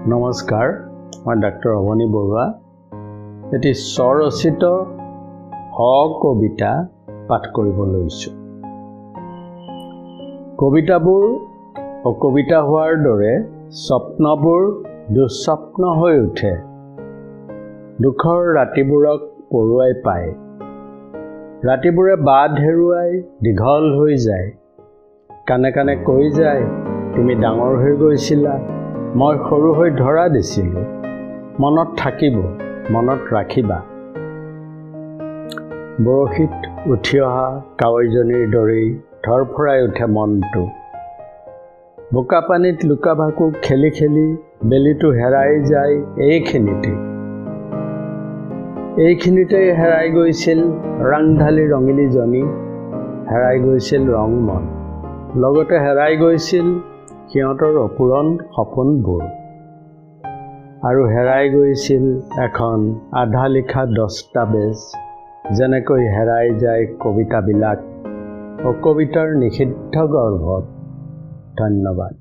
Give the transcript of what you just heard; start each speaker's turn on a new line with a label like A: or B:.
A: নমস্কাৰ, মই ডাক্তৰ অৱনী বৰুৱা। এটি স্বৰচিত কবিতা পাঠ কৰিব লৈছোঁ। কবিতাবোৰ অকবিতা হোৱাৰ দৰে স্বপ্নবোৰ দুঃস্বপ্ন হৈ উঠে। দুখৰ ৰাতিবোৰক পৰুৱাই পায়, ৰাতিবোৰে বাট হেৰুৱাই দীঘল হৈ যায়। কাণে কাণে কৈ যায়, তুমি ডাঙৰ হৈ গৈছিলা, মই সৰু হৈ ধৰা দিছিলোঁ। মনত থাকিব, মনত ৰাখিবা। বৰশীত উঠি অহা কাৱৈজনীৰ দৰেই ধৰফৰাই উঠে মনটো। বোকা পানীত লুকা ভাকু খেলি খেলি বেলিটো হেৰাই যায় এইখিনিতেই হেৰাই গৈছিল ৰাংঢালী ৰঙিলীজনী, হেৰাই গৈছিল ৰং মন, লগতে হেৰাই গৈছিল সিহঁতৰ অপূৰণ সপোনবোৰ, আৰু হেৰাই গৈছিল এখন আধা লিখা দস্তাবেজ, যেনেকৈ হেৰাই যায় কবিতাবিলাক অকবিতাৰ নিষিদ্ধ গৰ্ভত। ধন্যবাদ।